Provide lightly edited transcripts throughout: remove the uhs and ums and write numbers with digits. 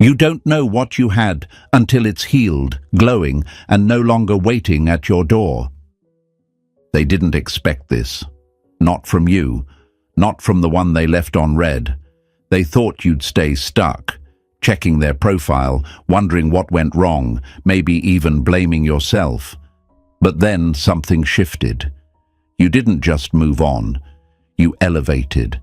You don't know what you had until it's healed, glowing, and no longer waiting at your door. They didn't expect this. Not from you, not from the one they left on red. They thought you'd stay stuck, checking their profile, wondering what went wrong, maybe even blaming yourself. But then something shifted. You didn't just move on, you elevated.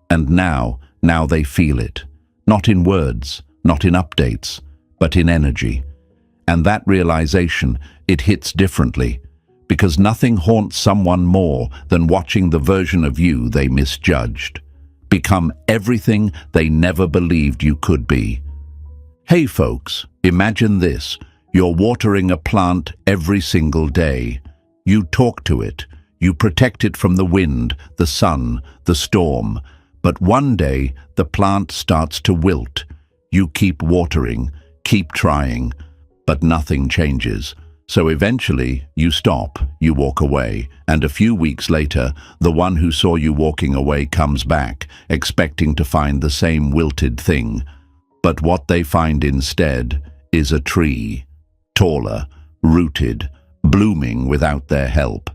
And now they feel it. Not in words, not in updates, but in energy. And that realization, it hits differently, because nothing haunts someone more than watching the version of you they misjudged become everything they never believed you could be. Hey folks, imagine this. You're watering a plant every single day. You talk to it. You protect it from the wind, the sun, the storm. But one day, the plant starts to wilt. You keep watering, keep trying, but nothing changes. So eventually, you stop, you walk away, and a few weeks later, the one who saw you walking away comes back, expecting to find the same wilted thing. But what they find instead is a tree, taller, rooted, blooming without their help.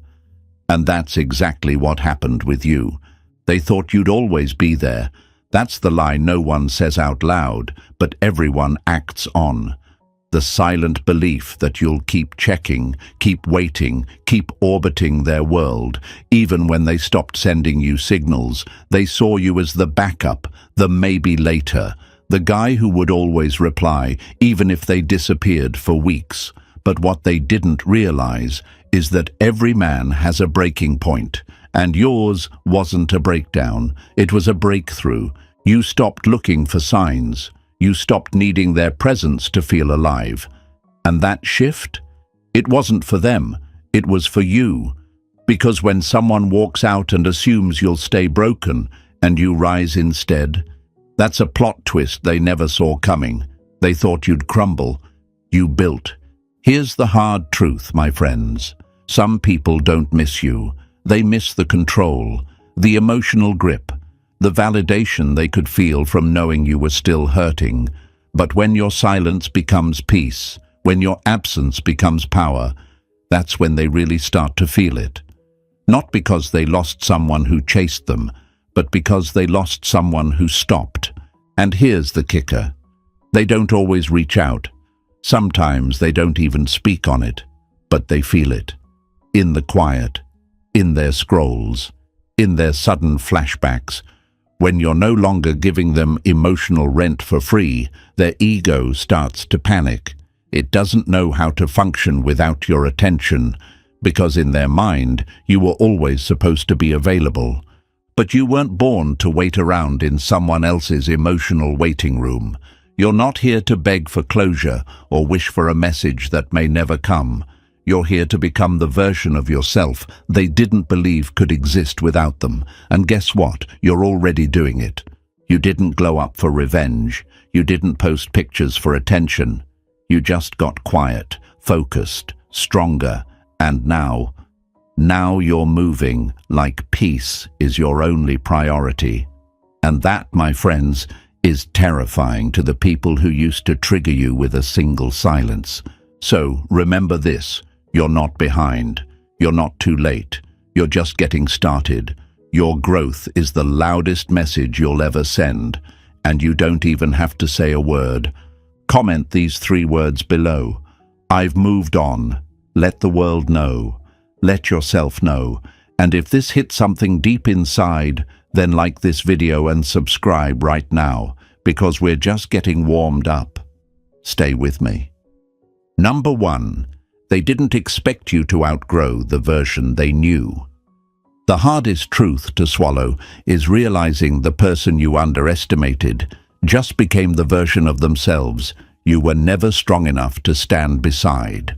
And that's exactly what happened with you. They thought you'd always be there. That's the lie no one says out loud, but everyone acts on. The silent belief that you'll keep checking, keep waiting, keep orbiting their world. Even when they stopped sending you signals, they saw you as the backup, the maybe later, the guy who would always reply, even if they disappeared for weeks. But what they didn't realize is that every man has a breaking point, and yours wasn't a breakdown, it was a breakthrough. You stopped looking for signs. You stopped needing their presence to feel alive. And that shift? It wasn't for them, it was for you. Because when someone walks out and assumes you'll stay broken, and you rise instead, that's a plot twist they never saw coming. They thought you'd crumble. You built. Here's the hard truth, my friends. Some people don't miss you. They miss the control, the emotional grip, the validation they could feel from knowing you were still hurting. But when your silence becomes peace, when your absence becomes power, that's when they really start to feel it. Not because they lost someone who chased them, but because they lost someone who stopped. And here's the kicker. They don't always reach out. Sometimes they don't even speak on it, but they feel it. In the quiet, in their scrolls, in their sudden flashbacks. When you're no longer giving them emotional rent for free, their ego starts to panic. It doesn't know how to function without your attention, because in their mind, you were always supposed to be available. But you weren't born to wait around in someone else's emotional waiting room. You're not here to beg for closure or wish for a message that may never come. You're here to become the version of yourself they didn't believe could exist without them. And guess what? You're already doing it. You didn't glow up for revenge. You didn't post pictures for attention. You just got quiet, focused, stronger, and now you're moving like peace is your only priority. And that, my friends, is terrifying to the people who used to trigger you with a single silence. So remember this. You're not behind. You're not too late. You're just getting started. Your growth is the loudest message you'll ever send, and you don't even have to say a word. Comment these 3 words below. I've moved on. Let the world know. Let yourself know. And if this hit something deep inside, then like this video and subscribe right now, because we're just getting warmed up. Stay with me. Number 1. They didn't expect you to outgrow the version they knew. The hardest truth to swallow is realizing the person you underestimated just became the version of themselves you were never strong enough to stand beside.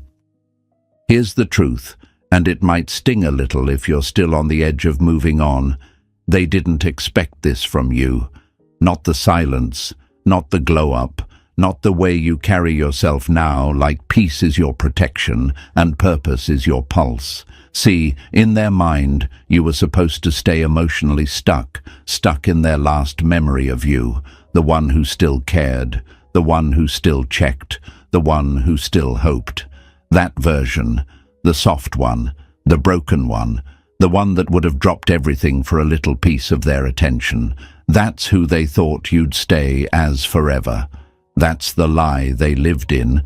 Here's the truth, and it might sting a little if you're still on the edge of moving on. They didn't expect this from you. Not the silence, not the glow-up, not the way you carry yourself now, like peace is your protection and purpose is your pulse. See, in their mind, you were supposed to stay emotionally stuck in their last memory of you, the one who still cared, the one who still checked, the one who still hoped. That version, the soft one, the broken one, the one that would have dropped everything for a little piece of their attention. That's who they thought you'd stay as forever. That's the lie they lived in,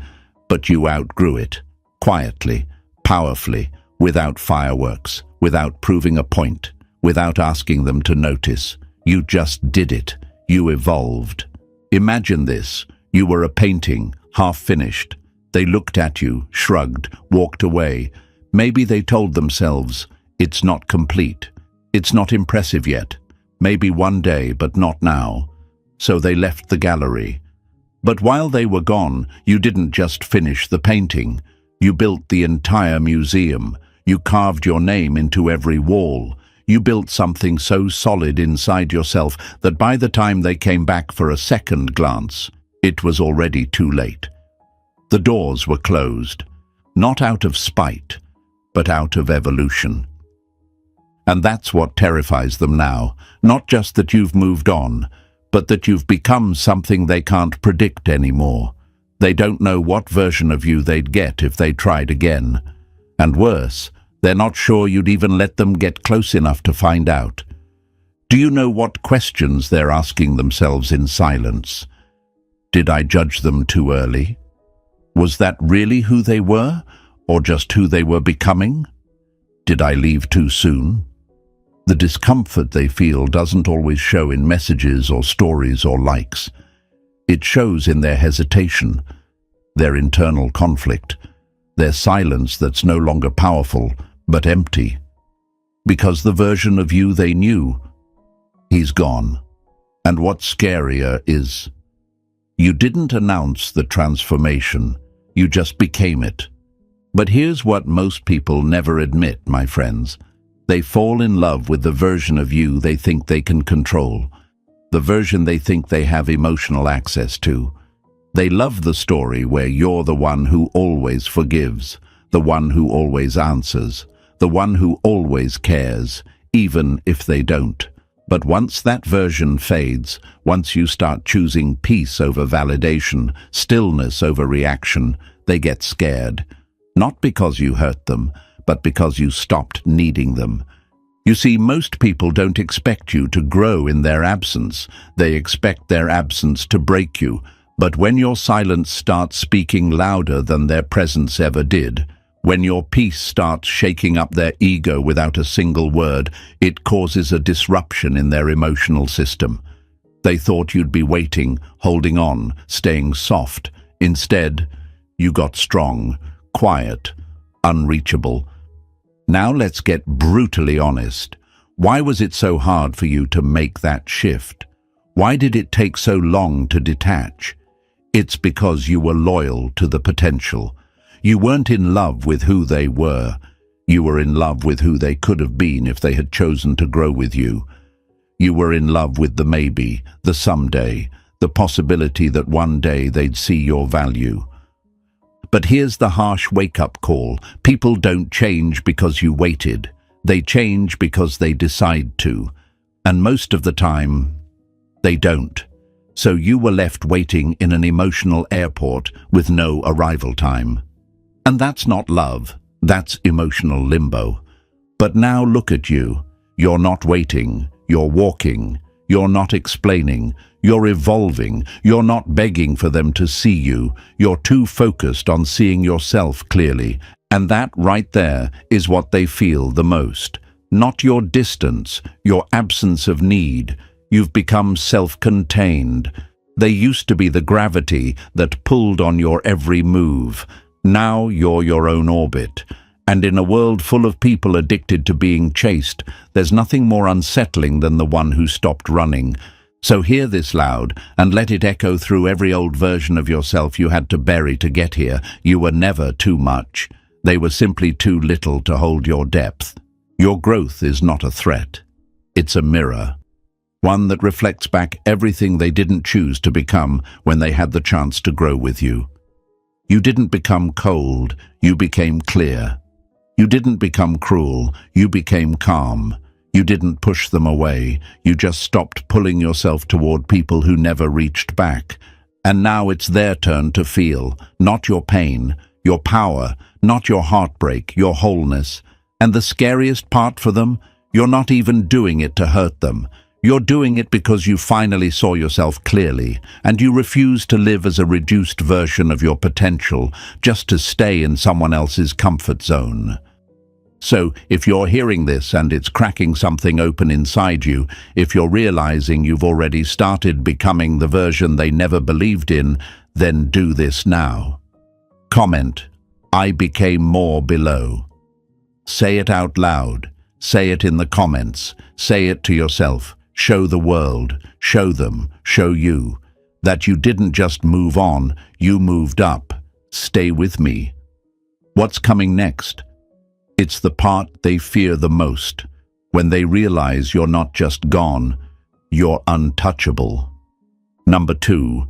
but you outgrew it, quietly, powerfully, without fireworks, without proving a point, without asking them to notice. You just did it. You evolved. Imagine this. You were a painting, half finished. They looked at you, shrugged, walked away. Maybe they told themselves, it's not complete. It's not impressive yet. Maybe one day, but not now. So they left the gallery. But while they were gone, you didn't just finish the painting. You built the entire museum. You carved your name into every wall. You built something so solid inside yourself that by the time they came back for a second glance, it was already too late. The doors were closed, not out of spite, but out of evolution. And that's what terrifies them now, not just that you've moved on, but that you've become something they can't predict anymore. They don't know what version of you they'd get if they tried again. And worse, they're not sure you'd even let them get close enough to find out. Do you know what questions they're asking themselves in silence? Did I judge them too early? Was that really who they were, or just who they were becoming? Did I leave too soon? The discomfort they feel doesn't always show in messages or stories or likes. It shows in their hesitation, their internal conflict, their silence that's no longer powerful, but empty. Because the version of you they knew, he's gone. And what's scarier is, you didn't announce the transformation, you just became it. But here's what most people never admit, my friends. They fall in love with the version of you they think they can control, the version they think they have emotional access to. They love the story where you're the one who always forgives, the one who always answers, the one who always cares, even if they don't. But once that version fades, once you start choosing peace over validation, stillness over reaction, they get scared. Not because you hurt them, but because you stopped needing them. You see, most people don't expect you to grow in their absence. They expect their absence to break you. But when your silence starts speaking louder than their presence ever did, when your peace starts shaking up their ego without a single word, it causes a disruption in their emotional system. They thought you'd be waiting, holding on, staying soft. Instead, you got strong, quiet, unreachable. Now let's get brutally honest. Why was it so hard for you to make that shift? Why did it take so long to detach? It's because you were loyal to the potential. You weren't in love with who they were. You were in love with who they could have been if they had chosen to grow with you. You were in love with the maybe, the someday, the possibility that one day they'd see your value. But here's the harsh wake-up call. People don't change because you waited. They change because they decide to. And most of the time, they don't. So you were left waiting in an emotional airport with no arrival time. And that's not love. That's emotional limbo. But now look at you. You're not waiting. You're walking. You're not explaining. You're evolving. You're not begging for them to see you. You're too focused on seeing yourself clearly. And that right there is what they feel the most. Not your distance, your absence of need. You've become self-contained. They used to be the gravity that pulled on your every move. Now you're your own orbit. And in a world full of people addicted to being chased, there's nothing more unsettling than the one who stopped running. So hear this loud, and let it echo through every old version of yourself you had to bury to get here. You were never too much. They were simply too little to hold your depth. Your growth is not a threat. It's a mirror. One that reflects back everything they didn't choose to become when they had the chance to grow with you. You didn't become cold, you became clear. You didn't become cruel, you became calm. You didn't push them away, you just stopped pulling yourself toward people who never reached back. And now it's their turn to feel, not your pain, your power, not your heartbreak, your wholeness. And the scariest part for them, you're not even doing it to hurt them. You're doing it because you finally saw yourself clearly, and you refuse to live as a reduced version of your potential just to stay in someone else's comfort zone. So, if you're hearing this and it's cracking something open inside you, if you're realizing you've already started becoming the version they never believed in, then do this now. Comment, "I became more" below. Say it out loud. Say it in the comments. Say it to yourself. Show the world, show them, show you, that you didn't just move on, you moved up. Stay with me. What's coming next? It's the part they fear the most, when they realize you're not just gone, you're untouchable. Number 2,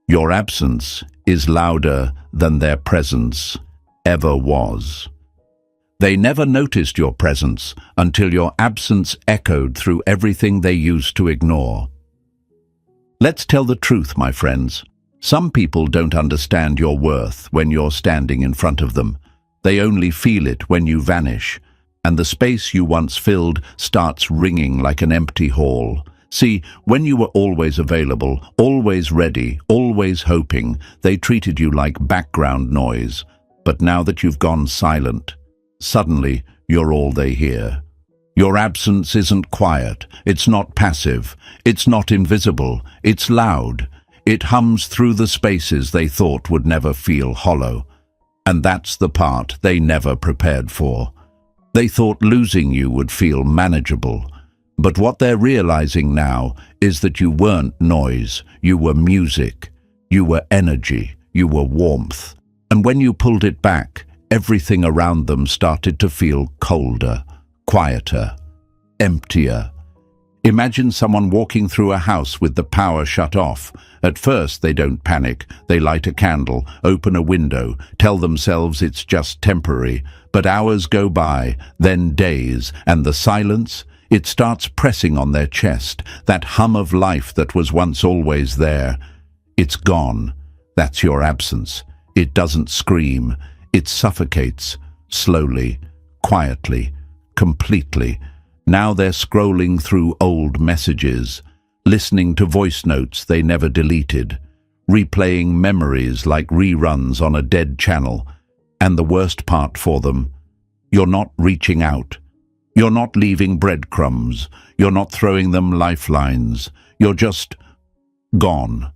your absence is louder than their presence ever was. They never noticed your presence until your absence echoed through everything they used to ignore. Let's tell the truth, my friends. Some people don't understand your worth when you're standing in front of them. They only feel it when you vanish, and the space you once filled starts ringing like an empty hall. See, when you were always available, always ready, always hoping, they treated you like background noise. But now that you've gone silent, suddenly, you're all they hear. Your absence isn't quiet, it's not passive, it's not invisible, it's loud. It hums through the spaces they thought would never feel hollow. And that's the part they never prepared for. They thought losing you would feel manageable. But what they're realizing now is that you weren't noise, you were music, you were energy, you were warmth. And when you pulled it back, everything around them started to feel colder, quieter, emptier. Imagine someone walking through a house with the power shut off. At first, they don't panic. They light a candle, open a window, tell themselves it's just temporary. But hours go by, then days, and the silence, it starts pressing on their chest, that hum of life that was once always there. It's gone. That's your absence. It doesn't scream. It suffocates, slowly, quietly, completely. Now they're scrolling through old messages, listening to voice notes they never deleted, replaying memories like reruns on a dead channel. And the worst part for them, you're not reaching out. You're not leaving breadcrumbs. You're not throwing them lifelines. You're just gone.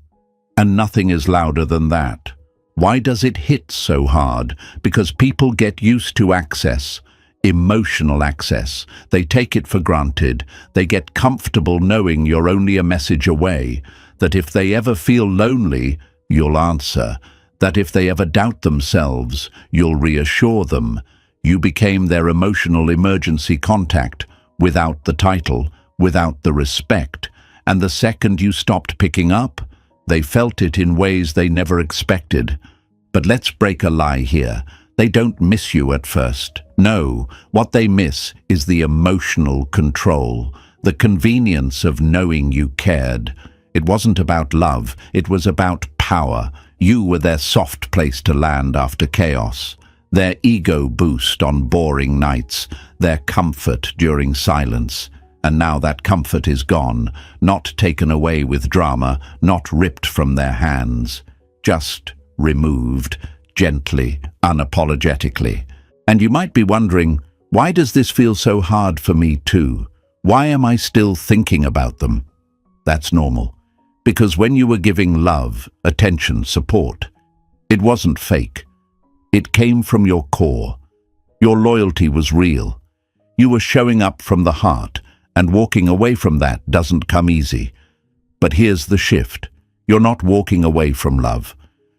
And nothing is louder than that. Why does it hit so hard? Because people get used to access, emotional access. They take it for granted. They get comfortable knowing you're only a message away, that if they ever feel lonely, you'll answer, that if they ever doubt themselves, you'll reassure them. You became their emotional emergency contact, without the title, without the respect. And the second you stopped picking up, they felt it in ways they never expected. But let's break a lie here. They don't miss you at first. No, what they miss is the emotional control, the convenience of knowing you cared. It wasn't about love, it was about power. You were their soft place to land after chaos, their ego boost on boring nights, their comfort during silence. And now that comfort is gone, not taken away with drama, not ripped from their hands, just removed, gently, unapologetically. And you might be wondering, why does this feel so hard for me too? Why am I still thinking about them? That's normal. Because when you were giving love, attention, support, it wasn't fake. It came from your core. Your loyalty was real. You were showing up from the heart, and walking away from that doesn't come easy. But here's the shift. You're not walking away from love.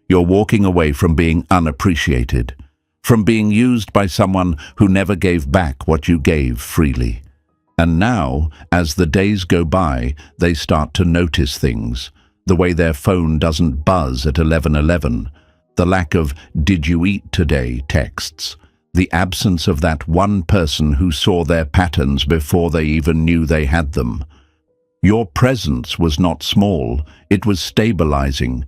You're walking away from being unappreciated, from being used by someone who never gave back what you gave freely. And now, as the days go by, they start to notice things. The way their phone doesn't buzz at 11:11, the lack of "did you eat today" texts, the absence of that one person who saw their patterns before they even knew they had them. Your presence was not small, it was stabilizing.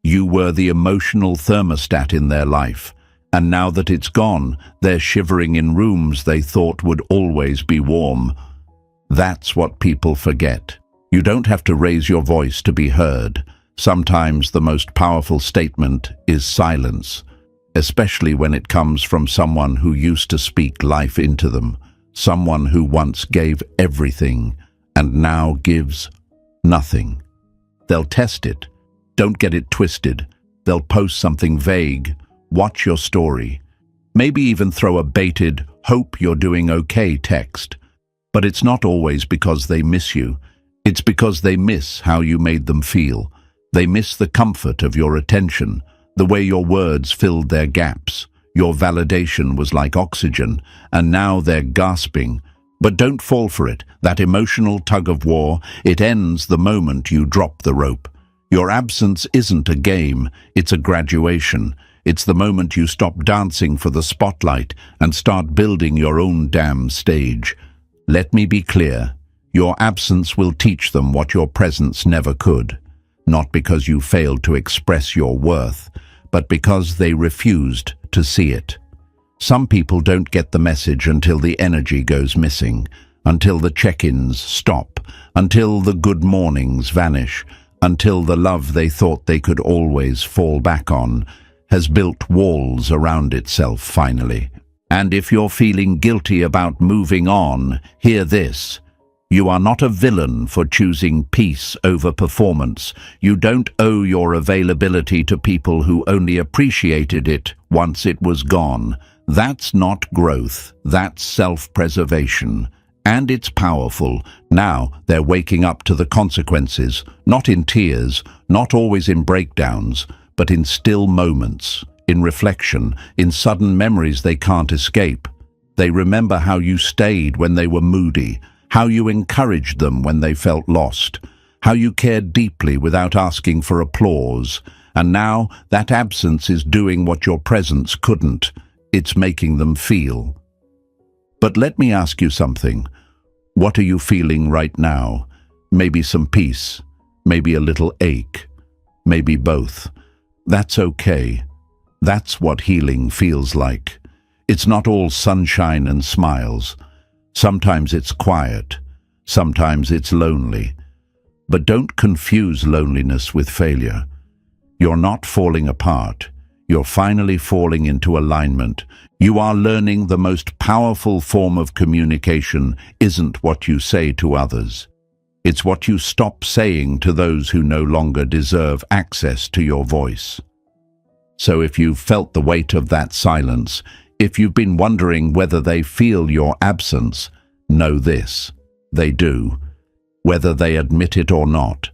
You were the emotional thermostat in their life, and now that it's gone, they're shivering in rooms they thought would always be warm. That's what people forget. You don't have to raise your voice to be heard. Sometimes the most powerful statement is silence, especially when it comes from someone who used to speak life into them, someone who once gave everything and now gives nothing. They'll test it. Don't get it twisted. They'll post something vague. Watch your story. Maybe even throw a baited, "hope you're doing okay" text. But it's not always because they miss you. It's because they miss how you made them feel. They miss the comfort of your attention, the way your words filled their gaps. Your validation was like oxygen, and now they're gasping. But don't fall for it. That emotional tug-of-war, it ends the moment you drop the rope. Your absence isn't a game, it's a graduation. It's the moment you stop dancing for the spotlight and start building your own damn stage. Let me be clear. Your absence will teach them what your presence never could. Not because you failed to express your worth, but because they refused to see it. Some people don't get the message until the energy goes missing, until the check-ins stop, until the good mornings vanish, until the love they thought they could always fall back on has built walls around itself finally. And if you're feeling guilty about moving on, hear this. You are not a villain for choosing peace over performance. You don't owe your availability to people who only appreciated it once it was gone. That's not growth, that's self-preservation. And it's powerful. Now they're waking up to the consequences, not in tears, not always in breakdowns, but in still moments, in reflection, in sudden memories they can't escape. They remember how you stayed when they were moody, how you encouraged them when they felt lost, how you cared deeply without asking for applause. And now that absence is doing what your presence couldn't. It's making them feel. But let me ask you something. What are you feeling right now? Maybe some peace, maybe a little ache, maybe both. That's okay. That's what healing feels like. It's not all sunshine and smiles. Sometimes it's quiet. Sometimes it's lonely. But don't confuse loneliness with failure. You're not falling apart. You're finally falling into alignment. You are learning the most powerful form of communication isn't what you say to others. It's what you stop saying to those who no longer deserve access to your voice. So if you've felt the weight of that silence, if you've been wondering whether they feel your absence, know this: they do. Whether they admit it or not,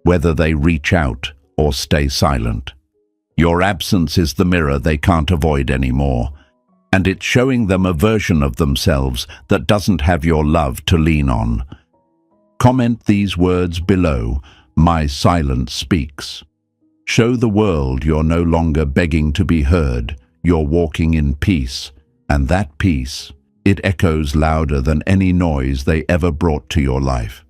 whether they reach out or stay silent. Your absence is the mirror they can't avoid anymore, and it's showing them a version of themselves that doesn't have your love to lean on. Comment these words below: "My silence speaks." Show the world you're no longer begging to be heard. You're walking in peace, and that peace, it echoes louder than any noise they ever brought to your life.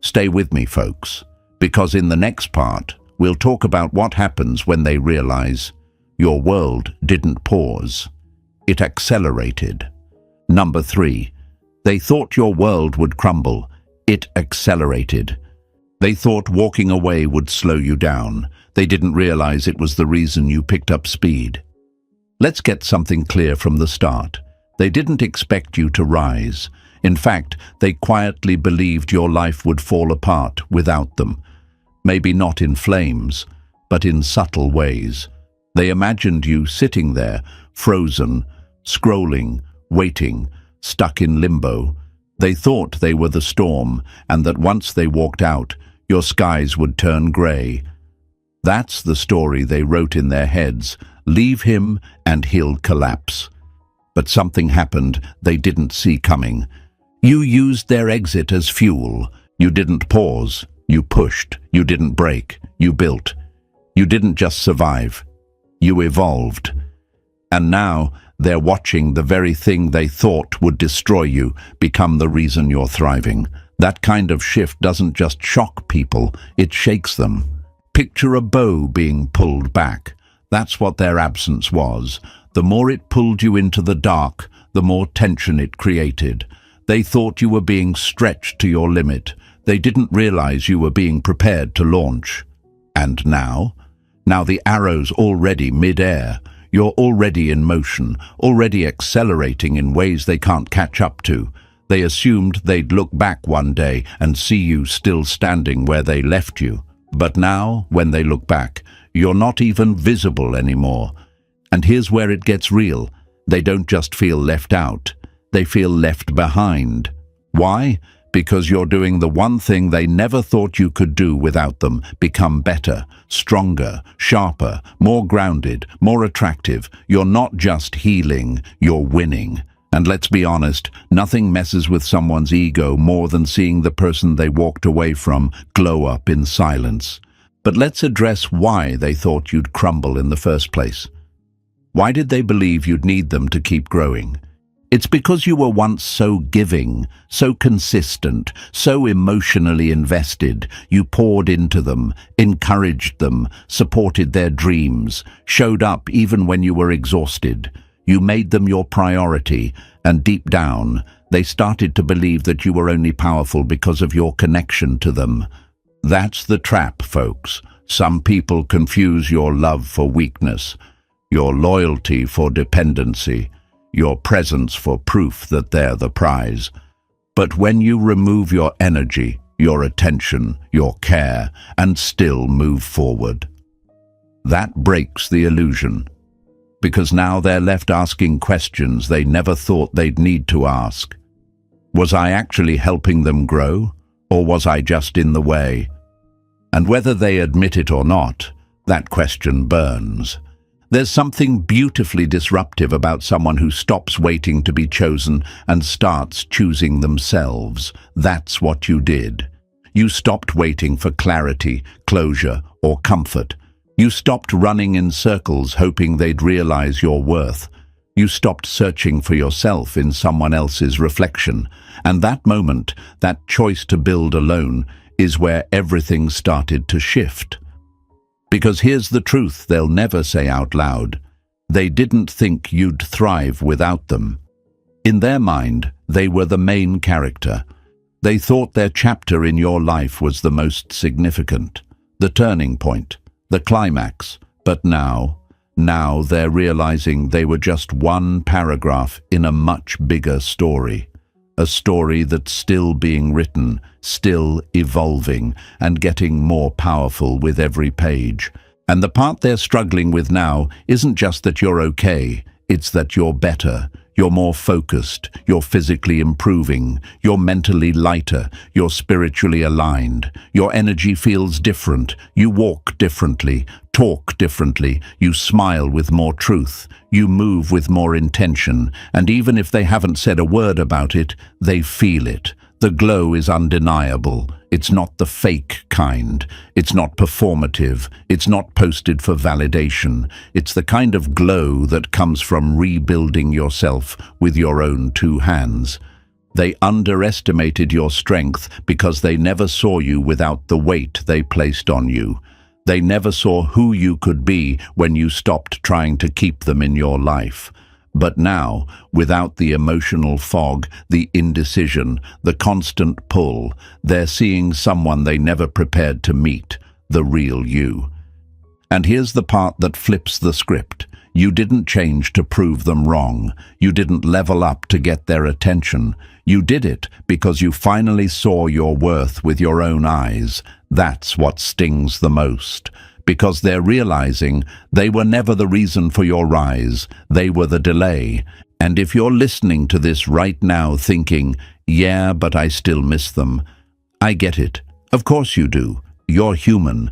Stay with me, folks, because in the next part, we'll talk about what happens when they realize your world didn't pause. It accelerated. Number 3, they thought your world would crumble. It accelerated. They thought walking away would slow you down. They didn't realize it was the reason you picked up speed. Let's get something clear from the start. They didn't expect you to rise. In fact, they quietly believed your life would fall apart without them. Maybe not in flames, but in subtle ways. They imagined you sitting there, frozen, scrolling, waiting, stuck in limbo. They thought they were the storm, and that once they walked out, your skies would turn grey. That's the story they wrote in their heads. Leave him and he'll collapse. But something happened they didn't see coming. You used their exit as fuel. You didn't pause. You pushed. You didn't break. You built. You didn't just survive. You evolved. And now they're watching the very thing they thought would destroy you become the reason you're thriving. That kind of shift doesn't just shock people, it shakes them. Picture a bow being pulled back. That's what their absence was. The more it pulled you into the dark, the more tension it created. They thought you were being stretched to your limit. They didn't realize you were being prepared to launch. And now? Now the arrow's already mid-air. You're already in motion, already accelerating in ways they can't catch up to. They assumed they'd look back one day and see you still standing where they left you. But now, when they look back, you're not even visible anymore. And here's where it gets real. They don't just feel left out. They feel left behind. Why? Because you're doing the one thing they never thought you could do without them: become better, stronger, sharper, more grounded, more attractive. You're not just healing, you're winning. And let's be honest, nothing messes with someone's ego more than seeing the person they walked away from glow up in silence. But let's address why they thought you'd crumble in the first place. Why did they believe you'd need them to keep growing? It's because you were once so giving, so consistent, so emotionally invested. You poured into them, encouraged them, supported their dreams, showed up even when you were exhausted. You made them your priority, and deep down, they started to believe that you were only powerful because of your connection to them. That's the trap, folks. Some people confuse your love for weakness, your loyalty for dependency, your presence for proof that they're the prize. But when you remove your energy, your attention, your care, and still move forward, that breaks the illusion. Because now they're left asking questions they never thought they'd need to ask. Was I actually helping them grow, or was I just in the way? And whether they admit it or not, that question burns. There's something beautifully disruptive about someone who stops waiting to be chosen and starts choosing themselves. That's what you did. You stopped waiting for clarity, closure, or comfort. You stopped running in circles hoping they'd realize your worth. You stopped searching for yourself in someone else's reflection. And that moment, that choice to build alone, is where everything started to shift. Because here's the truth they'll never say out loud. They didn't think you'd thrive without them. In their mind, they were the main character. They thought their chapter in your life was the most significant, the turning point, the climax. But now they're realizing they were just one paragraph in a much bigger story. A story that's still being written, still evolving, and getting more powerful with every page. And the part they're struggling with now isn't just that you're okay, it's that you're better, you're more focused, you're physically improving, you're mentally lighter, you're spiritually aligned, your energy feels different, you walk differently, talk differently, you smile with more truth, you move with more intention, and even if they haven't said a word about it, they feel it. The glow is undeniable. It's not the fake kind. It's not performative. It's not posted for validation. It's the kind of glow that comes from rebuilding yourself with your own two hands. They underestimated your strength because they never saw you without the weight they placed on you. They never saw who you could be when you stopped trying to keep them in your life. But now, without the emotional fog, the indecision, the constant pull, they're seeing someone they never prepared to meet, the real you. And here's the part that flips the script. You didn't change to prove them wrong. You didn't level up to get their attention. You did it because you finally saw your worth with your own eyes. That's what stings the most. Because they're realizing they were never the reason for your rise, they were the delay. And if you're listening to this right now thinking, yeah, but I still miss them, I get it. Of course you do. You're human.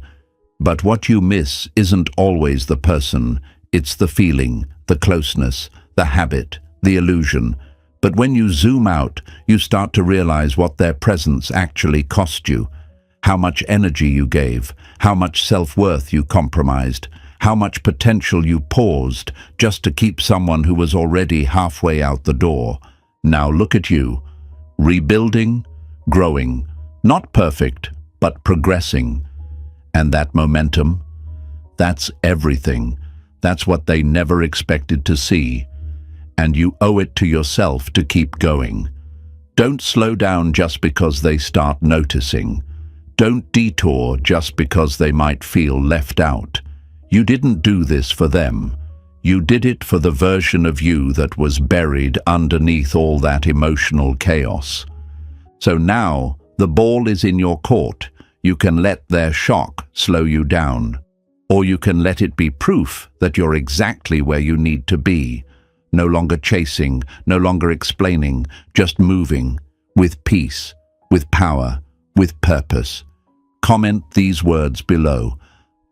But what you miss isn't always the person. It's the feeling, the closeness, the habit, the illusion. But when you zoom out, you start to realize what their presence actually cost you. How much energy you gave, how much self-worth you compromised, how much potential you paused just to keep someone who was already halfway out the door. Now look at you, rebuilding, growing, not perfect, but progressing. And that momentum? That's everything. That's what they never expected to see. And you owe it to yourself to keep going. Don't slow down just because they start noticing. Don't detour just because they might feel left out. You didn't do this for them. You did it for the version of you that was buried underneath all that emotional chaos. So now the ball is in your court. You can let their shock slow you down, or you can let it be proof that you're exactly where you need to be. No longer chasing, no longer explaining, just moving, with peace, with power, with purpose. Comment these words below.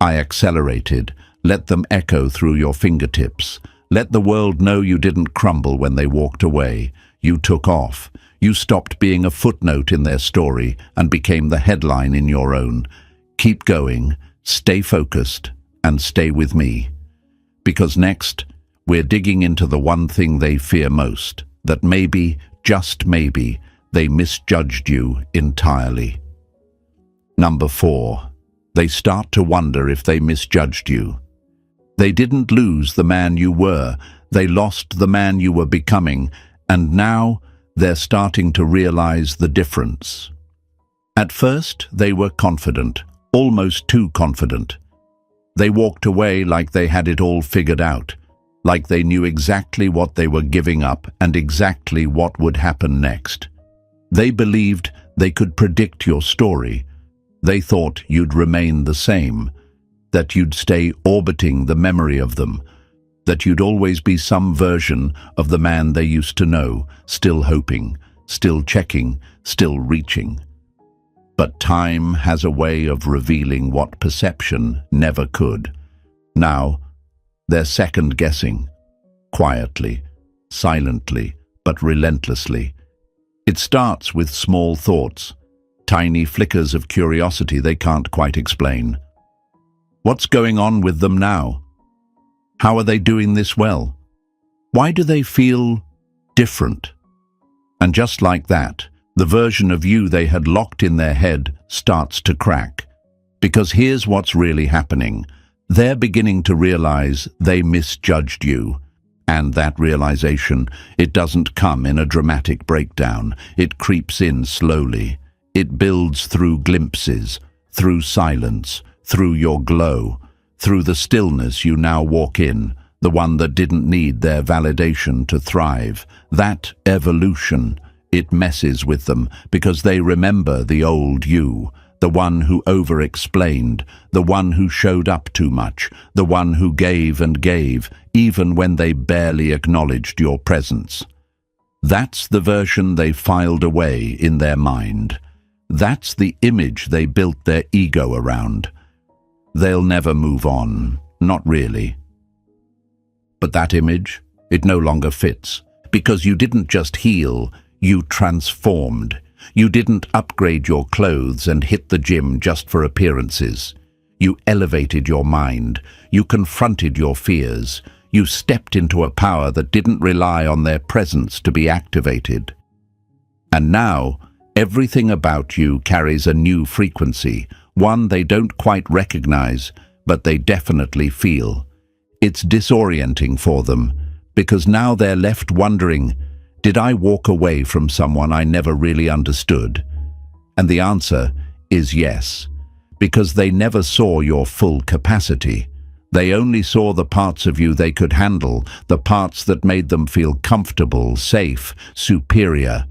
I accelerated. Let them echo through your fingertips. Let the world know you didn't crumble when they walked away. You took off. You stopped being a footnote in their story and became the headline in your own. Keep going, stay focused, and stay with me. Because next, we're digging into the one thing they fear most, that maybe, just maybe, they misjudged you entirely. Number 4. They start to wonder if they misjudged you. They didn't lose the man you were, they lost the man you were becoming, and now they're starting to realize the difference. At first, they were confident, almost too confident. They walked away like they had it all figured out, like they knew exactly what they were giving up and exactly what would happen next. They believed they could predict your story. They thought you'd remain the same, that you'd stay orbiting the memory of them, that you'd always be some version of the man they used to know, still hoping, still checking, still reaching. But time has a way of revealing what perception never could. Now, they're second-guessing, quietly, silently, but relentlessly. It starts with small thoughts, tiny flickers of curiosity they can't quite explain. What's going on with them now? How are they doing this well? Why do they feel different? And just like that, the version of you they had locked in their head starts to crack. Because here's what's really happening. They're beginning to realize they misjudged you. And that realization, it doesn't come in a dramatic breakdown. It creeps in slowly. It builds through glimpses, through silence, through your glow, through the stillness you now walk in, the one that didn't need their validation to thrive. That evolution, it messes with them because they remember the old you, the one who over-explained, the one who showed up too much, the one who gave and gave, even when they barely acknowledged your presence. That's the version they filed away in their mind. That's the image they built their ego around. They'll never move on, not really. But that image, it no longer fits, because you didn't just heal, you transformed. You didn't upgrade your clothes and hit the gym just for appearances. You elevated your mind, you confronted your fears, you stepped into a power that didn't rely on their presence to be activated. And now, everything about you carries a new frequency, one they don't quite recognize, but they definitely feel. It's disorienting for them, because now they're left wondering, did I walk away from someone I never really understood? And the answer is yes, because they never saw your full capacity. They only saw the parts of you they could handle, the parts that made them feel comfortable, safe, superior.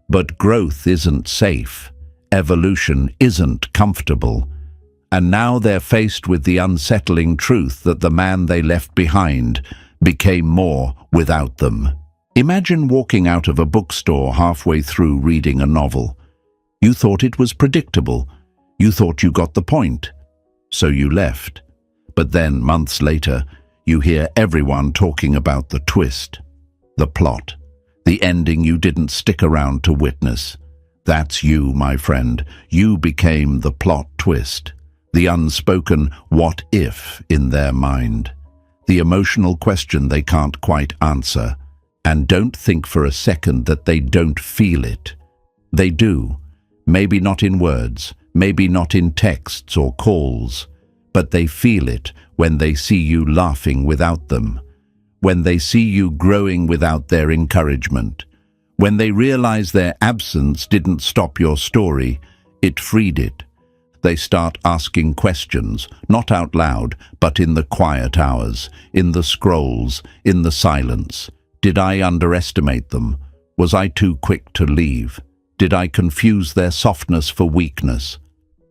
But growth isn't safe. Evolution isn't comfortable. And now they're faced with the unsettling truth that the man they left behind became more without them. Imagine walking out of a bookstore halfway through reading a novel. You thought it was predictable. You thought you got the point. So you left. But then, months later, you hear everyone talking about the twist, the plot, the ending you didn't stick around to witness. That's you, my friend. You became the plot twist, the unspoken what if in their mind, the emotional question they can't quite answer. And don't think for a second that they don't feel it. They do. Maybe not in words, maybe not in texts or calls, but they feel it when they see you laughing without them, when they see you growing without their encouragement, when they realize their absence didn't stop your story, it freed it. They start asking questions, not out loud, but in the quiet hours, in the scrolls, in the silence. Did I underestimate them? Was I too quick to leave? Did I confuse their softness for weakness?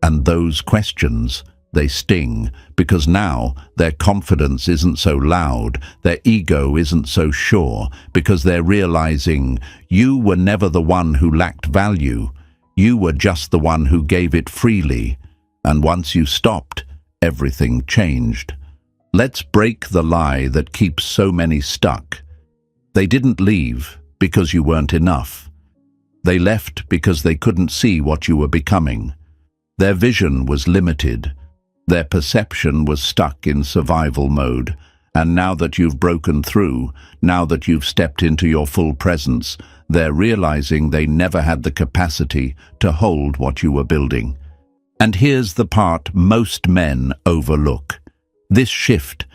And those questions, they sting, because now their confidence isn't so loud, their ego isn't so sure, because they're realizing you were never the one who lacked value. You were just the one who gave it freely. And once you stopped, everything changed. Let's break the lie that keeps so many stuck. They didn't leave because you weren't enough. They left because they couldn't see what you were becoming. Their vision was limited. Their perception was stuck in survival mode. And now that you've broken through, now that you've stepped into your full presence, they're realizing they never had the capacity to hold what you were building. And here's the part most men overlook. This shift,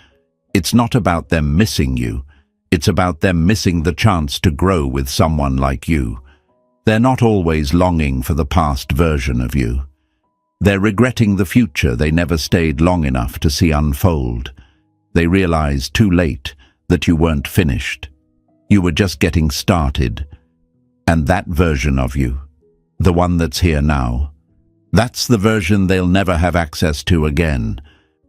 it's not about them missing you. It's about them missing the chance to grow with someone like you. They're not always longing for the past version of you. They're regretting the future they never stayed long enough to see unfold. They realize too late that you weren't finished. You were just getting started. And that version of you, the one that's here now, that's the version they'll never have access to again,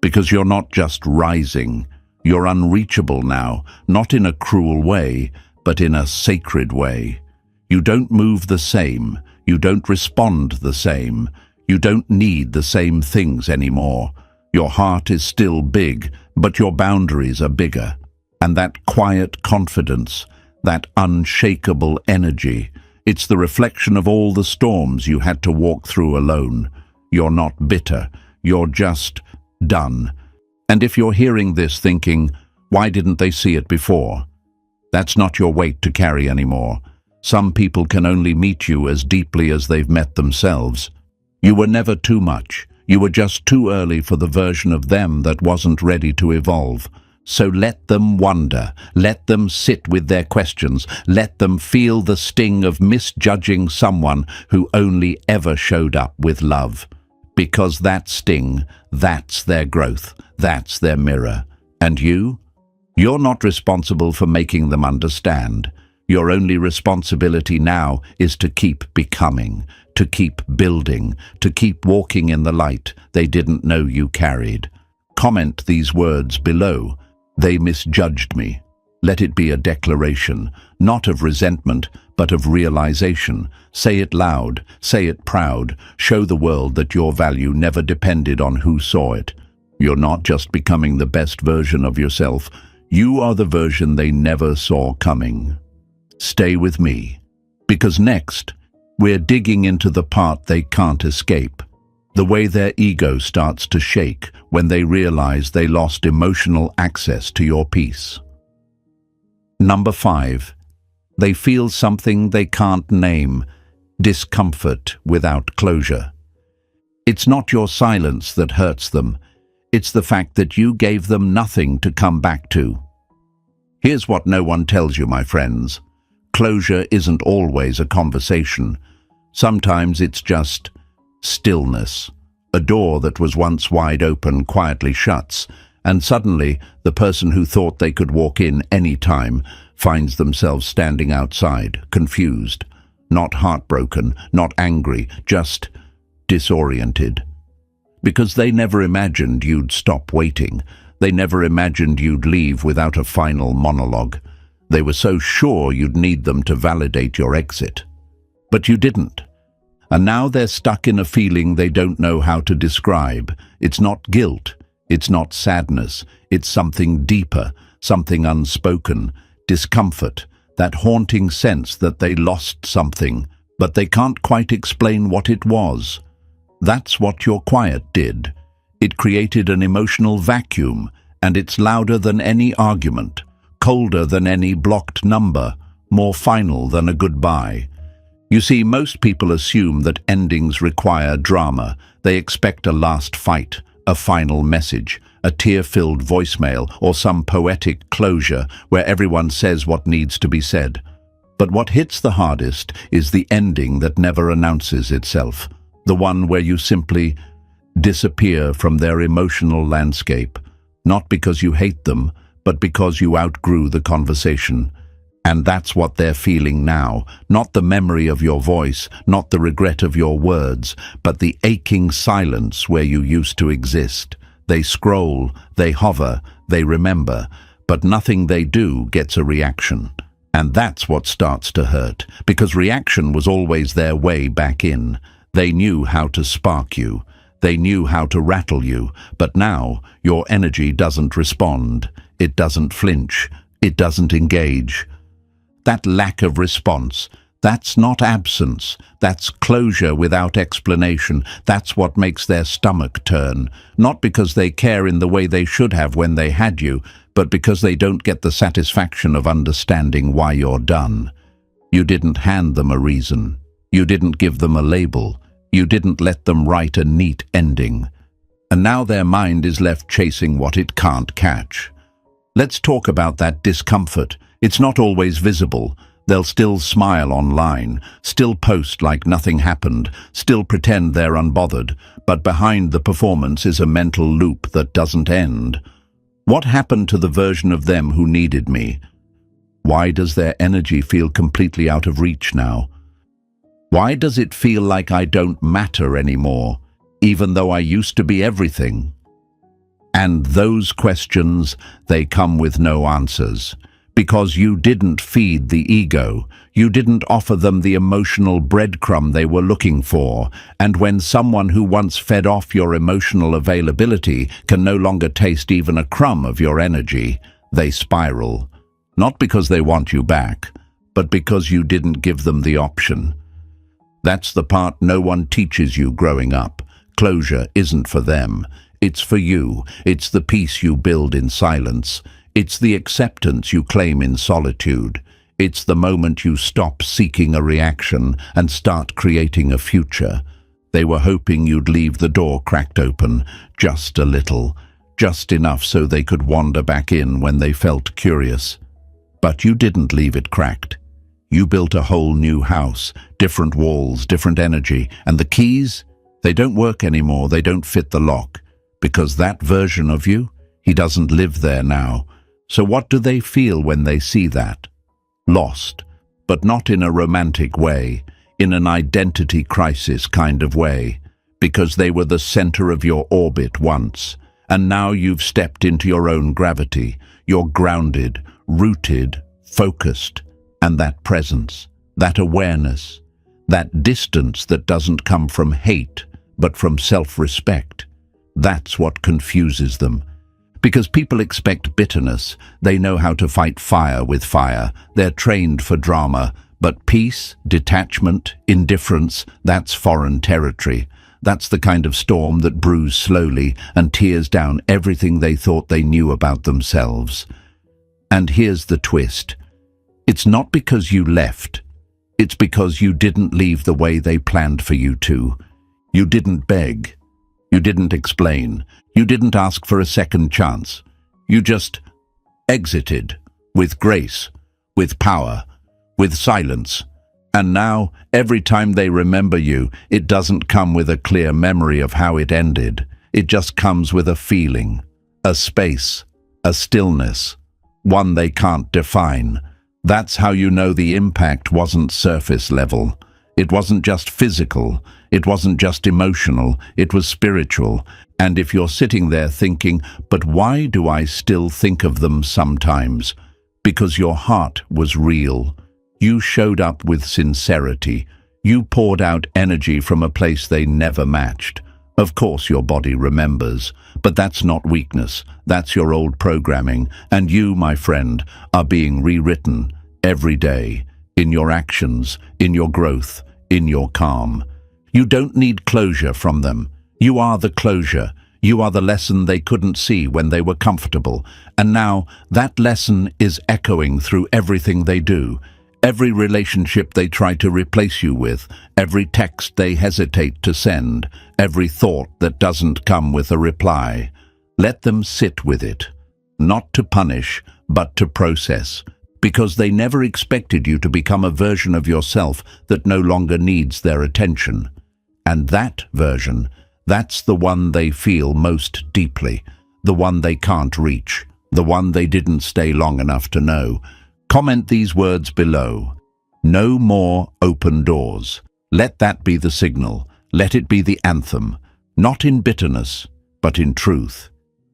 because you're not just rising, you're unreachable now, not in a cruel way, but in a sacred way. You don't move the same, you don't respond the same, you don't need the same things anymore. Your heart is still big, but your boundaries are bigger. And that quiet confidence, that unshakable energy, it's the reflection of all the storms you had to walk through alone. You're not bitter, you're just done. And if you're hearing this thinking, why didn't they see it before? That's not your weight to carry anymore. Some people can only meet you as deeply as they've met themselves. You were never too much. You were just too early for the version of them that wasn't ready to evolve. So let them wonder, let them sit with their questions, let them feel the sting of misjudging someone who only ever showed up with love. Because that sting, that's their growth, that's their mirror. And you? You're not responsible for making them understand. Your only responsibility now is to keep becoming, to keep building, to keep walking in the light they didn't know you carried. Comment these words below. They misjudged me. Let it be a declaration, not of resentment, but of realization. Say it loud, say it proud. Show the world that your value never depended on who saw it. You're not just becoming the best version of yourself. You are the version they never saw coming. Stay with me, because next, we're digging into the part they can't escape. The way their ego starts to shake when they realize they lost emotional access to your peace. Number 5. They feel something they can't name, discomfort without closure. It's not your silence that hurts them. It's the fact that you gave them nothing to come back to. Here's what no one tells you, my friends. Closure isn't always a conversation. Sometimes it's just stillness. A door that was once wide open quietly shuts, and suddenly the person who thought they could walk in any time finds themselves standing outside, confused, not heartbroken, not angry, just disoriented. Because they never imagined you'd stop waiting. They never imagined you'd leave without a final monologue. They were so sure you'd need them to validate your exit. But you didn't. And now they're stuck in a feeling they don't know how to describe. It's not guilt. It's not sadness. It's something deeper, something unspoken, discomfort, that haunting sense that they lost something, but they can't quite explain what it was. That's what your quiet did. It created an emotional vacuum, and it's louder than any argument, colder than any blocked number, more final than a goodbye. You see, most people assume that endings require drama. They expect a last fight, a final message, a tear-filled voicemail, or some poetic closure where everyone says what needs to be said. But what hits the hardest is the ending that never announces itself, the one where you simply disappear from their emotional landscape, not because you hate them, but because you outgrew the conversation. And that's what they're feeling now, not the memory of your voice, not the regret of your words, but the aching silence where you used to exist. They scroll, they hover, they remember, but nothing they do gets a reaction. And that's what starts to hurt, because reaction was always their way back in. They knew how to spark you. They knew how to rattle you, but now your energy doesn't respond. It doesn't flinch. It doesn't engage. That lack of response, that's not absence. That's closure without explanation. That's what makes their stomach turn. Not because they care in the way they should have when they had you, but because they don't get the satisfaction of understanding why you're done. You didn't hand them a reason. You didn't give them a label. You didn't let them write a neat ending. And now their mind is left chasing what it can't catch. Let's talk about that discomfort. It's not always visible. They'll still smile online, still post like nothing happened, still pretend they're unbothered, but behind the performance is a mental loop that doesn't end. What happened to the version of them who needed me? Why does their energy feel completely out of reach now? Why does it feel like I don't matter anymore, even though I used to be everything? And those questions, they come with no answers. Because you didn't feed the ego, you didn't offer them the emotional breadcrumb they were looking for, and when someone who once fed off your emotional availability can no longer taste even a crumb of your energy, they spiral. Not because they want you back, but because you didn't give them the option. That's the part no one teaches you growing up. Closure isn't for them. It's for you. It's the peace you build in silence. It's the acceptance you claim in solitude. It's the moment you stop seeking a reaction and start creating a future. They were hoping you'd leave the door cracked open, just a little, just enough so they could wander back in when they felt curious. But you didn't leave it cracked. You built a whole new house, different walls, different energy, and the keys? They don't work anymore, they don't fit the lock. Because that version of you, he doesn't live there now. So what do they feel when they see that? Lost, but not in a romantic way, in an identity crisis kind of way, because they were the center of your orbit once, and now you've stepped into your own gravity. You're grounded, rooted, focused, and that presence, that awareness, that distance that doesn't come from hate, but from self-respect. That's what confuses them. Because people expect bitterness, they know how to fight fire with fire. They're trained for drama. But peace, detachment, indifference, that's foreign territory. That's the kind of storm that brews slowly and tears down everything they thought they knew about themselves. And here's the twist. It's not because you left. It's because you didn't leave the way they planned for you to. You didn't beg. You didn't explain. You didn't ask for a second chance. You just exited with grace, with power, with silence. And now, every time they remember you, it doesn't come with a clear memory of how it ended. It just comes with a feeling, a space, a stillness, one they can't define. That's how you know the impact wasn't surface level. It wasn't just physical. It wasn't just emotional. It was spiritual. And if you're sitting there thinking, but why do I still think of them sometimes? Because your heart was real. You showed up with sincerity. You poured out energy from a place they never matched. Of course your body remembers, but that's not weakness. That's your old programming. And you, my friend, are being rewritten every day, in your actions, in your growth, in your calm. You don't need closure from them. You are the closure. You are the lesson they couldn't see when they were comfortable. And now that lesson is echoing through everything they do. Every relationship they try to replace you with, every text they hesitate to send, every thought that doesn't come with a reply. Let them sit with it, not to punish, but to process, because they never expected you to become a version of yourself that no longer needs their attention. And that version, that's the one they feel most deeply, the one they can't reach, the one they didn't stay long enough to know. Comment these words below. No more open doors. Let that be the signal. Let it be the anthem, not in bitterness, but in truth.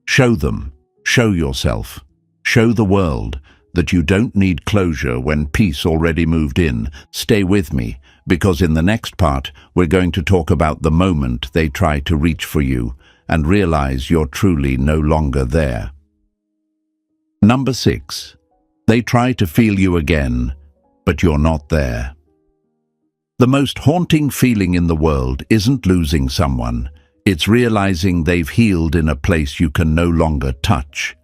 Show them, show yourself, show the world that you don't need closure when peace already moved in. Stay with me, because in the next part, we're going to talk about the moment they try to reach for you and realize you're truly no longer there. Number 6. They try to feel you again, but you're not there. The most haunting feeling in the world isn't losing someone. It's realizing they've healed in a place you can no longer touch.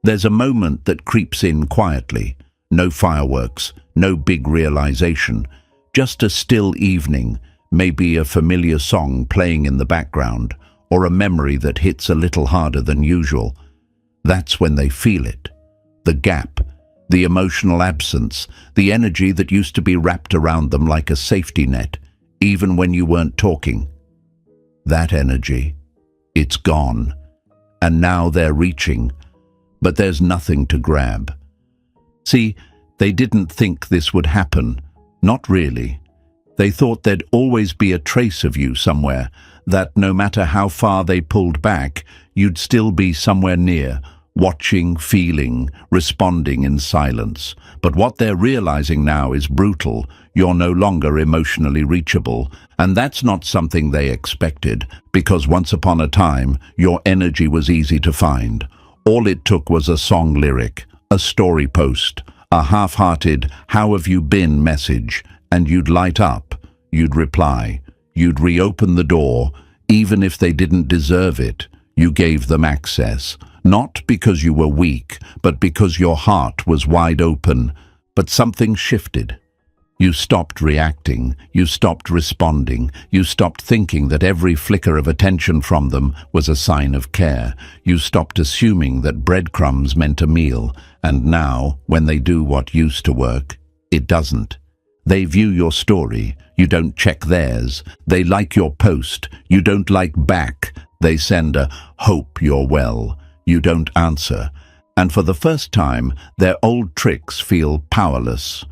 There's a moment that creeps in quietly. No fireworks, no big realization. Just a still evening, maybe a familiar song playing in the background, or a memory that hits a little harder than usual. That's when they feel it. The gap, the emotional absence, the energy that used to be wrapped around them like a safety net, even when you weren't talking. That energy, it's gone, and now they're reaching, but there's nothing to grab. See, they didn't think this would happen. Not really. They thought there'd always be a trace of you somewhere, that no matter how far they pulled back, you'd still be somewhere near, watching, feeling, responding in silence. But what they're realizing now is brutal. You're no longer emotionally reachable. And that's not something they expected, because once upon a time, your energy was easy to find. All it took was a song lyric, a story post, a half-hearted "how have you been" message, and you'd light up, you'd reply, you'd reopen the door, even if they didn't deserve it. You gave them access. Not because you were weak, but because your heart was wide open. But something shifted. You stopped reacting, you stopped responding, you stopped thinking that every flicker of attention from them was a sign of care. You stopped assuming that breadcrumbs meant a meal, and now, when they do what used to work, it doesn't. They view your story, you don't check theirs. They like your post, you don't like back. They send a "hope you're well." You don't answer, and for the first time, their old tricks feel powerless.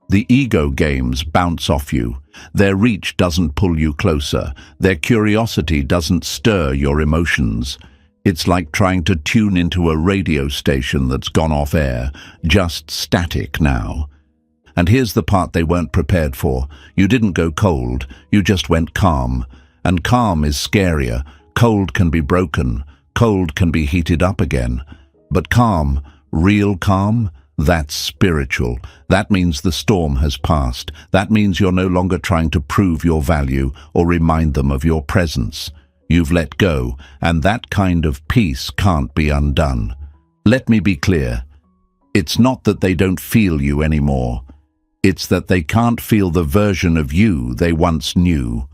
The ego games bounce off you. Their reach doesn't pull you closer. Their curiosity doesn't stir your emotions. It's like trying to tune into a radio station that's gone off air, just static now. And here's the part they weren't prepared for. You didn't go cold, you just went calm. And calm is scarier. Cold can be broken. Cold can be heated up again. But calm, real calm, that's spiritual. That means the storm has passed. That means you're no longer trying to prove your value or remind them of your presence. You've let go, and that kind of peace can't be undone. Let me be clear. It's not that they don't feel you anymore. It's that they can't feel the version of you they once knew.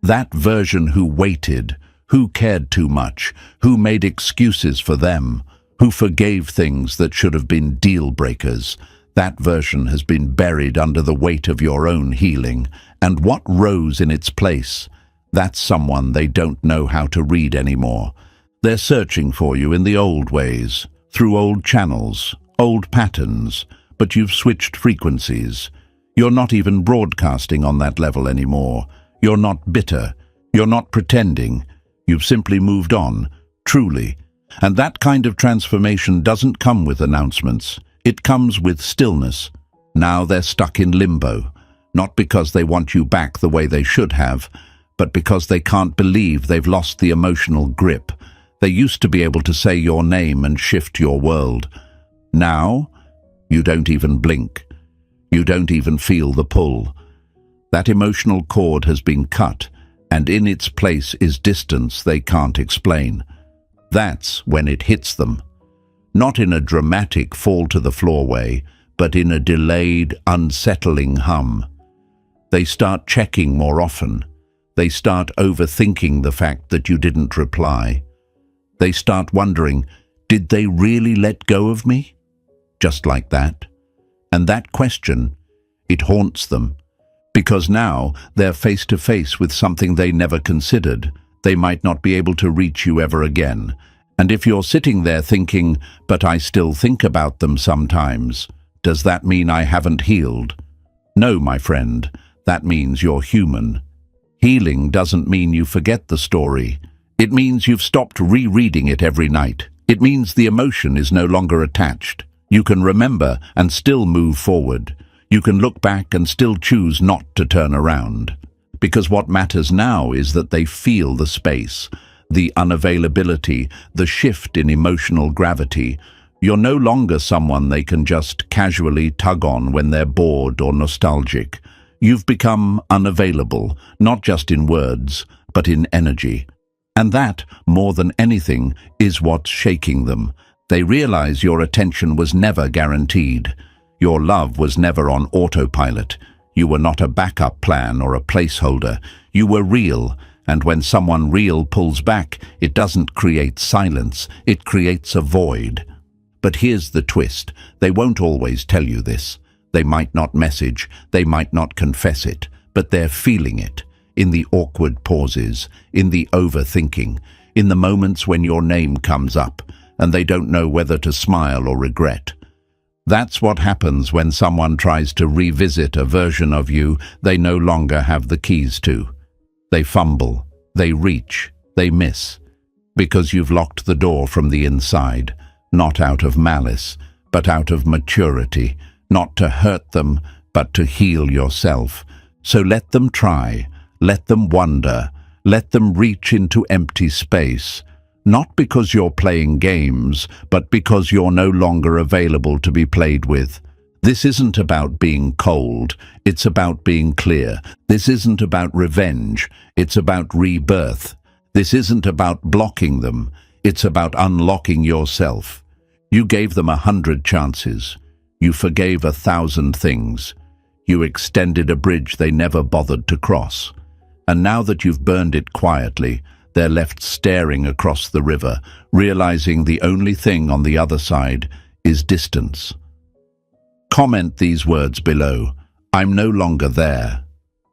That version who waited, who cared too much, who made excuses for them, who forgave things that should have been deal breakers. That version has been buried under the weight of your own healing. And what rose in its place? That's someone they don't know how to read anymore. They're searching for you in the old ways, through old channels, old patterns, but you've switched frequencies. You're not even broadcasting on that level anymore. You're not bitter. You're not pretending. You've simply moved on, truly. And that kind of transformation doesn't come with announcements. It comes with stillness. Now they're stuck in limbo, not because they want you back the way they should have, but because they can't believe they've lost the emotional grip. They used to be able to say your name and shift your world. Now, you don't even blink. You don't even feel the pull. That emotional cord has been cut, and in its place is distance they can't explain. That's when it hits them. Not in a dramatic fall-to-the-floor way, but in a delayed, unsettling hum. They start checking more often. They start overthinking the fact that you didn't reply. They start wondering, did they really let go of me? Just like that. And that question, it haunts them. Because now they're face to face with something they never considered. They might not be able to reach you ever again. And if you're sitting there thinking, but I still think about them sometimes, does that mean I haven't healed? No, my friend, that means you're human. Healing doesn't mean you forget the story. It means you've stopped rereading it every night. It means the emotion is no longer attached. You can remember and still move forward. You can look back and still choose not to turn around. Because what matters now is that they feel the space, the unavailability, the shift in emotional gravity. You're no longer someone they can just casually tug on when they're bored or nostalgic. You've become unavailable, not just in words, but in energy. And that, more than anything, is what's shaking them. They realize your attention was never guaranteed. Your love was never on autopilot. You were not a backup plan or a placeholder. You were real, and when someone real pulls back, it doesn't create silence, it creates a void. But here's the twist. They won't always tell you this. They might not message, they might not confess it, but they're feeling it. In the awkward pauses, in the overthinking, in the moments when your name comes up, and they don't know whether to smile or regret. That's what happens when someone tries to revisit a version of you they no longer have the keys to. They fumble, they reach, they miss, because you've locked the door from the inside, not out of malice, but out of maturity, not to hurt them, but to heal yourself. So let them try, let them wonder, let them reach into empty space, not because you're playing games, but because you're no longer available to be played with. This isn't about being cold, it's about being clear. This isn't about revenge, it's about rebirth. This isn't about blocking them, it's about unlocking yourself. You gave them 100 chances. You forgave 1,000 things. You extended a bridge they never bothered to cross. And now that you've burned it quietly, they're left staring across the river, realizing the only thing on the other side is distance. Comment these words below. I'm no longer there.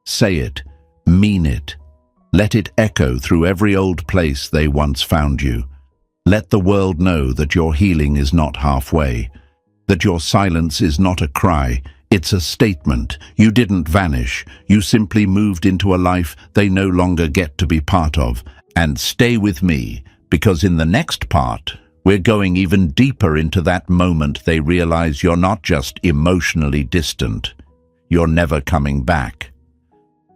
Say it. Mean it. Let it echo through every old place they once found you. Let the world know that your healing is not halfway, that your silence is not a cry, it's a statement. You didn't vanish. You simply moved into a life they no longer get to be part of. And stay with me, because in the next part, we're going even deeper into that moment they realize you're not just emotionally distant, you're never coming back.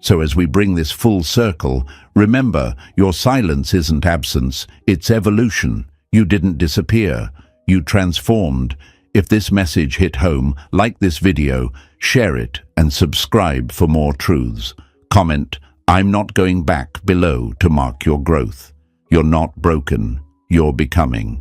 So as we bring this full circle, remember, your silence isn't absence, it's evolution. You didn't disappear, you transformed. If this message hit home, like this video, share it and subscribe for more truths. Comment, I'm not going back below to mark your growth. You're not broken, you're becoming.